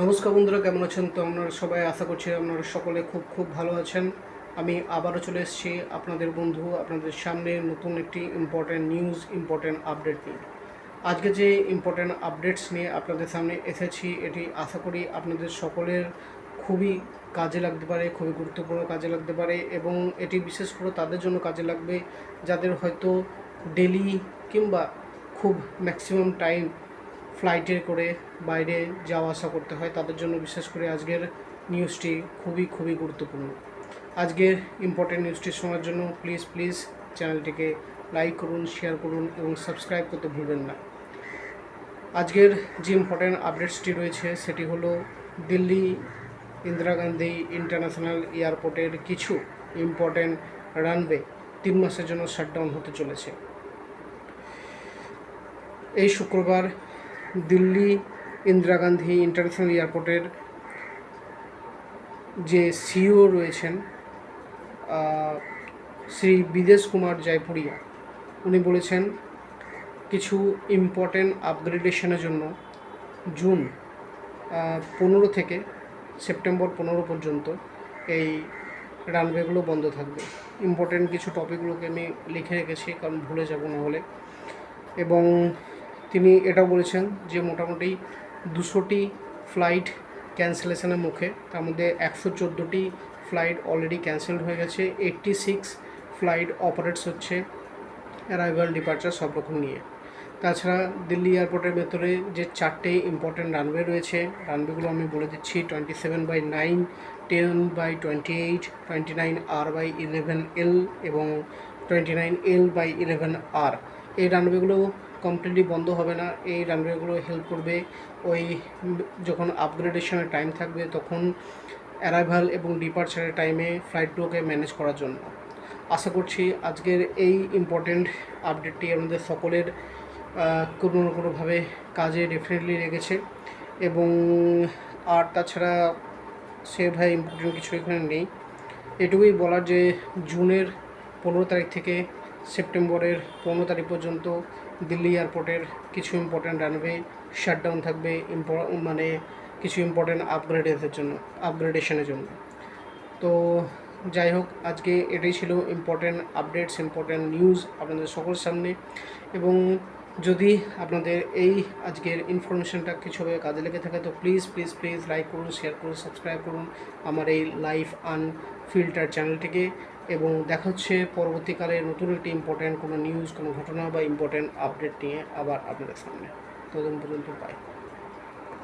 নমস্কার বন্ধুরা, কেমন আছেন? তো আপনারা সবাই, আশা করছি আপনারা সকলে খুব খুব ভালো আছেন। আমি আবারও চলে এসেছি আপনাদের বন্ধু, আপনাদের সামনে নতুন একটি ইম্পর্ট্যান্ট নিউজ, ইম্পর্ট্যান্ট আপডেট নিয়ে। আজকে যে ইম্পর্ট্যান্ট আপডেটস নিয়ে আপনাদের সামনে এসেছি, এটি আশা করি আপনাদের সকলের খুবই কাজে লাগতে পারে, খুবই গুরুত্বপূর্ণ কাজে লাগতে পারে, এবং এটি বিশেষ করে তাদের জন্য কাজে লাগবে যাদের হয়তো ডেলি কিংবা খুব ম্যাক্সিমাম টাইম ফ্লাইটে করে বাইরে যাওয়া আসা করতে হয়। তাদের জন্য বিশেষ করে আজকের নিউজটি খুবই খুবই গুরুত্বপূর্ণ। আজকের ইম্পর্টেন্ট নিউজটি শোনার জন্য প্লিজ চ্যানেলটিকে লাইক করুন, শেয়ার করুন এবং সাবস্ক্রাইব করতে ভুলবেন না। আজকের যে ইম্পর্টেন্ট আপডেটসটি রয়েছে সেটি হলো দিল্লি ইন্দিরা গান্ধী ইন্টারন্যাশনাল এয়ারপোর্টের কিছু ইম্পর্টেন্ট রানওয়ে 3 মাসের জন্য শাটডাউন হতে চলেছে। এই শুক্রবার দিল্লি ইন্দিরা গান্ধী ইন্টারন্যাশনাল এয়ারপোর্টের যে সিইও রয়েছেন শ্রী বিদেশ কুমার জয়পুরিয়া, উনি বলেছেন কিছু ইম্পর্টেন্ট আপগ্রেডেশনের জন্য জুন 15 থেকে সেপ্টেম্বর 15 পর্যন্ত এই রানওয়েগুলো বন্ধ থাকবে। ইম্পর্টেন্ট কিছু টপিকগুলোকে আমি লিখে রেখেছি, কারণ ভুলে যাব না হলে। এবং তিনি এটাও বলেছেন যে মোটামুটি 200টি ফ্লাইট ক্যান্সেলেশনের মুখে, তার মধ্যে 114টি ফ্লাইট অলরেডি ক্যান্সেলড হয়ে গেছে, 86 ফ্লাইট অপারেটস হচ্ছে অ্যারাইভাল ডিপার্চার সব রকম নিয়ে। তাছাড়া দিল্লি এয়ারপোর্টের ভেতরে যে 4টে ইম্পর্টেন্ট রানওয়ে রয়েছে, রানওয়েগুলো আমি বলে দিচ্ছি: 27/9, 10/28, 29R/11L এবং 29L/11R। এই রানওয়েগুলো কমপ্লিটলি বন্ধ হবে না। এই রানওয়েগুলো হেল্প করবে ওই যখন আপগ্রেডেশনের টাইম থাকবে তখন অ্যারাইভাল এবং ডিপার্চারের টাইমে ফ্লাইটগুলোকে ম্যানেজ করার জন্য। আশা করছি আজকের এই ইম্পর্টেন্ট আপডেটটি আমাদের সকলের কোনো না কোনোভাবে কাজে ডেফিনেটলি লেগেছে। এবং আর তাছাড়া সেভাবে ইম্পর্টেন্ট কিছু এখানে নেই। এটুকুই বলার যে জুনের 15 তারিখ থেকে সেপ্টেম্বরের 15 তারিখ পর্যন্ত দিল্লি এয়ারপোর্টের কিছু ইম্পর্টেন্ট রানওয়ে শাটডাউন থাকবে, মানে কিছু ইম্পর্টেন্ট আপগ্রেডেশনের জন্য। তো যাই হোক, আজকে এটাই ছিল ইম্পর্টেন্ট আপডেটস, ইম্পর্টেন্ট নিউজ আপনাদের সকলের সামনে। এবং যদি আপনাদের এই আজকের ইনফরমেশনটা কিছুভাবে কাজে লেগে থাকে তো প্লিজ লাইক করুন, শেয়ার করুন, সাবস্ক্রাইব করুন আমার এই লাইফ আনফিল্টার চ্যানেলটিকে। এবং দেখা হচ্ছে পরবর্তীকালে নতুন একটি ইম্পর্টেন্ট কোনো নিউজ, কোনো ঘটনা বা ইম্পর্টেন্ট আপডেট নিয়ে আবার আপনাদের সামনে। ততদিন পর্যন্ত বাই।